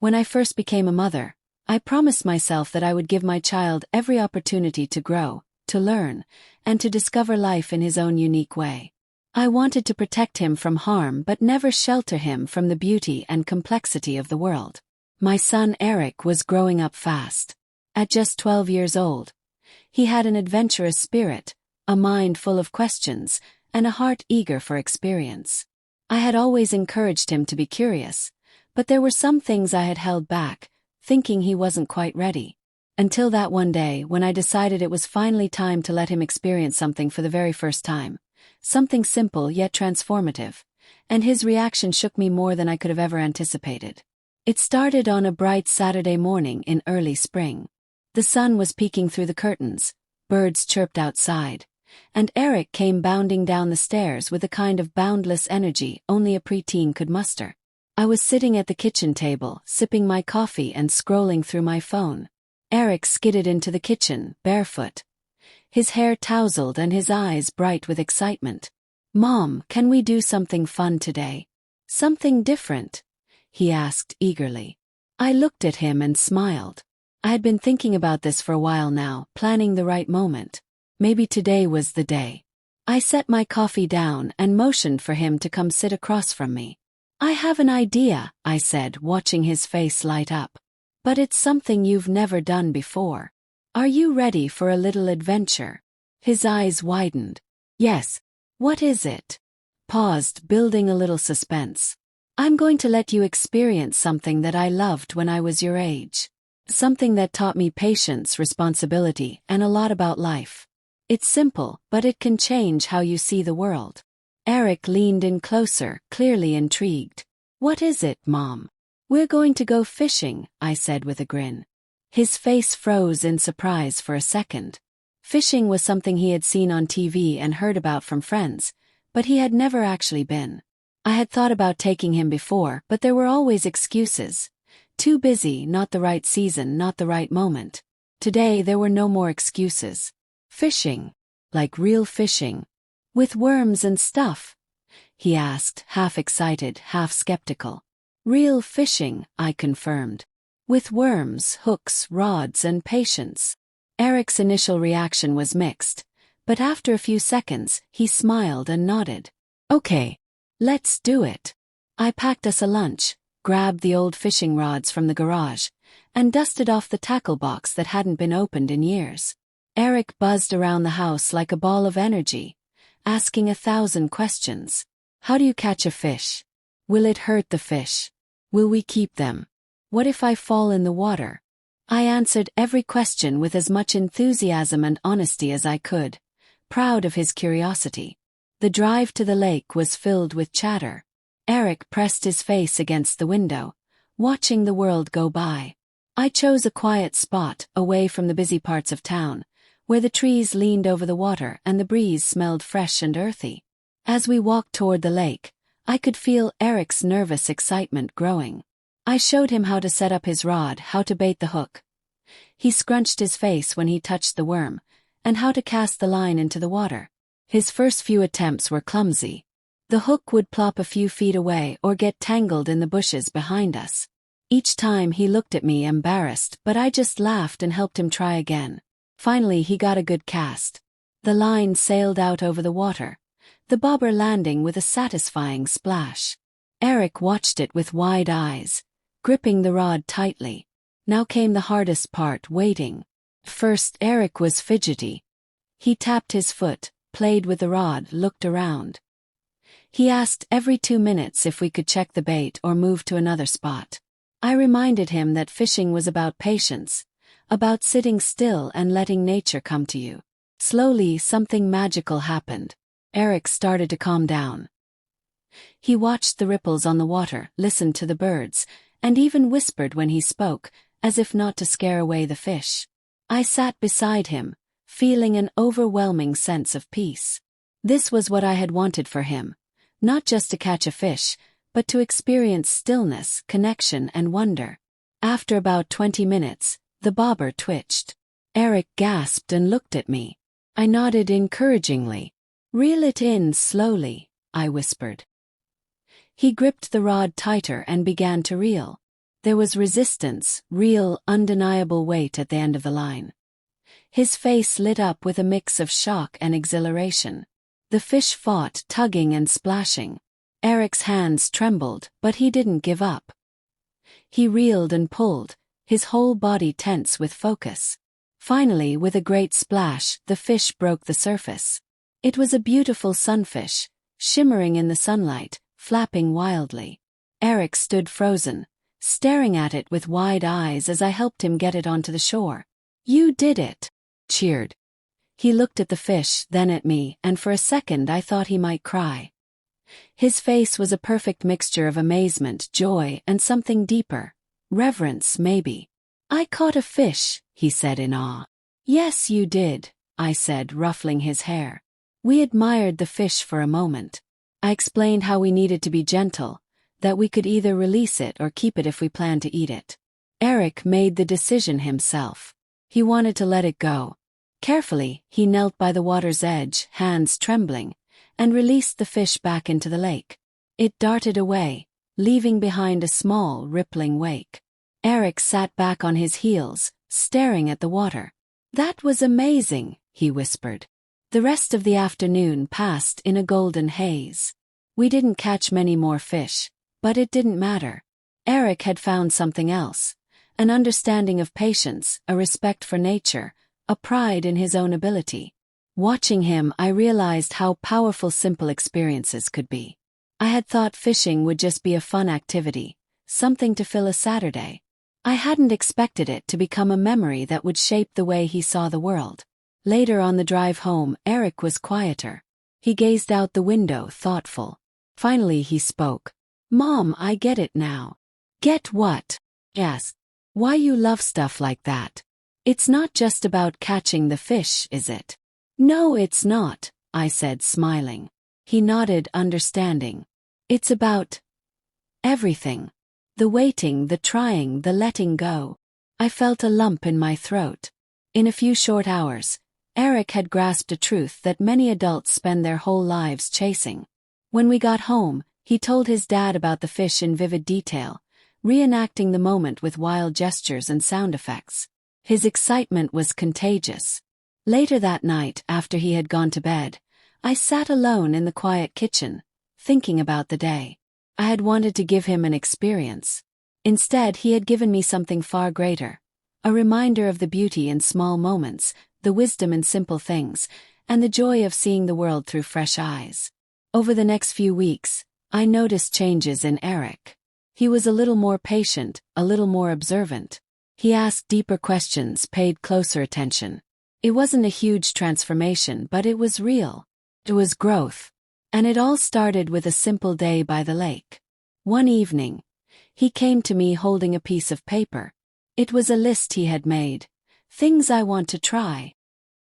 When I first became a mother, I promised myself that I would give my child every opportunity to grow, to learn, and to discover life in his own unique way. I wanted to protect him from harm but never shelter him from the beauty and complexity of the world. My son Eric was growing up fast. At just 12 years old, he had an adventurous spirit, a mind full of questions, and a heart eager for experience. I had always encouraged him to be curious, but there were some things I had held back, thinking he wasn't quite ready. Until that one day when I decided it was finally time to let him experience something for the very first time. Something simple yet transformative, and his reaction shook me more than I could have ever anticipated. It started on a bright Saturday morning in early spring. The sun was peeking through the curtains, birds chirped outside, and Eric came bounding down the stairs with a kind of boundless energy only a preteen could muster. I was sitting at the kitchen table, sipping my coffee and scrolling through my phone. Eric skidded into the kitchen, barefoot. His hair tousled and his eyes bright with excitement. "Mom, can we do something fun today? Something different?" he asked eagerly. I looked at him and smiled. I had been thinking about this for a while now, planning the right moment. Maybe today was the day. I set my coffee down and motioned for him to come sit across from me. "I have an idea," I said, watching his face light up. "But it's something you've never done before. Are you ready for a little adventure?" His eyes widened. "Yes." "What is it?" Paused, building a little suspense. "I'm going to let you experience something that I loved when I was your age. Something that taught me patience, responsibility, and a lot about life. It's simple, but it can change how you see the world." Eric leaned in closer, clearly intrigued. "What is it, Mom?" "We're going to go fishing," I said with a grin. His face froze in surprise for a second. Fishing was something he had seen on TV and heard about from friends, but he had never actually been. I had thought about taking him before, but there were always excuses. Too busy, not the right season, not the right moment. Today there were no more excuses. "Fishing? Like real fishing? With worms and stuff?" he asked, half excited, half skeptical. "Real fishing," I confirmed. "With worms, hooks, rods, and patience." Eric's initial reaction was mixed, but after a few seconds, he smiled and nodded. "Okay, let's do it." I packed us a lunch, grabbed the old fishing rods from the garage, and dusted off the tackle box that hadn't been opened in years. Eric buzzed around the house like a ball of energy, asking 1,000 questions. "How do you catch a fish? Will it hurt the fish? Will we keep them? What if I fall in the water?" I answered every question with as much enthusiasm and honesty as I could, proud of his curiosity. The drive to the lake was filled with chatter. Eric pressed his face against the window, watching the world go by. I chose a quiet spot, away from the busy parts of town, where the trees leaned over the water and the breeze smelled fresh and earthy. As we walked toward the lake, I could feel Eric's nervous excitement growing. I showed him how to set up his rod, how to bait the hook. He scrunched his face when he touched the worm, and how to cast the line into the water. His first few attempts were clumsy. The hook would plop a few feet away or get tangled in the bushes behind us. Each time he looked at me embarrassed, but I just laughed and helped him try again. Finally he got a good cast. The line sailed out over the water, the bobber landing with a satisfying splash. Eric watched it with wide eyes, gripping the rod tightly. Now came the hardest part, waiting. First Eric was fidgety. He tapped his foot, played with the rod, looked around. He asked every 2 minutes if we could check the bait or move to another spot. I reminded him that fishing was about patience, about sitting still and letting nature come to you. Slowly, something magical happened. Eric started to calm down. He watched the ripples on the water, listened to the birds, and even whispered when he spoke, as if not to scare away the fish. I sat beside him, feeling an overwhelming sense of peace. This was what I had wanted for him, not just to catch a fish, but to experience stillness, connection, and wonder. After about 20 minutes, the bobber twitched. Eric gasped and looked at me. I nodded encouragingly. "Reel it in slowly," I whispered. He gripped the rod tighter and began to reel. There was resistance, real, undeniable weight at the end of the line. His face lit up with a mix of shock and exhilaration. The fish fought, tugging and splashing. Eric's hands trembled, but he didn't give up. He reeled and pulled, his whole body tense with focus. Finally, with a great splash, the fish broke the surface. It was a beautiful sunfish, shimmering in the sunlight, flapping wildly. Eric stood frozen, staring at it with wide eyes as I helped him get it onto the shore. "You did it!" cheered. He looked at the fish, then at me, and for a second I thought he might cry. His face was a perfect mixture of amazement, joy, and something deeper. Reverence, maybe. "I caught a fish," he said in awe. "Yes, you did," I said, ruffling his hair. We admired the fish for a moment. I explained how we needed to be gentle, that we could either release it or keep it if we planned to eat it. Eric made the decision himself. He wanted to let it go. Carefully, he knelt by the water's edge, hands trembling, and released the fish back into the lake. It darted away, leaving behind a small, rippling wake. Eric sat back on his heels, staring at the water. "That was amazing," he whispered. The rest of the afternoon passed in a golden haze. We didn't catch many more fish, but it didn't matter. Eric had found something else, an understanding of patience, a respect for nature, a pride in his own ability. Watching him, I realized how powerful simple experiences could be. I had thought fishing would just be a fun activity, something to fill a Saturday. I hadn't expected it to become a memory that would shape the way he saw the world. Later on the drive home, Eric was quieter. He gazed out the window, thoughtful. Finally he spoke. "Mom, I get it now." "Get what?" "Yes. Why you love stuff like that. It's not just about catching the fish, is it?" "No, it's not," I said, smiling. He nodded, understanding. "It's about everything. The waiting, the trying, the letting go." I felt a lump in my throat. In a few short hours, Eric had grasped a truth that many adults spend their whole lives chasing. When we got home, he told his dad about the fish in vivid detail, reenacting the moment with wild gestures and sound effects. His excitement was contagious. Later that night, after he had gone to bed, I sat alone in the quiet kitchen, thinking about the day. I had wanted to give him an experience. Instead, he had given me something far greater. A reminder of the beauty in small moments, the wisdom in simple things, and the joy of seeing the world through fresh eyes. Over the next few weeks, I noticed changes in Eric. He was a little more patient, a little more observant. He asked deeper questions, paid closer attention. It wasn't a huge transformation, but it was real. It was growth. And it all started with a simple day by the lake. One evening, he came to me holding a piece of paper. It was a list he had made. Things I want to try.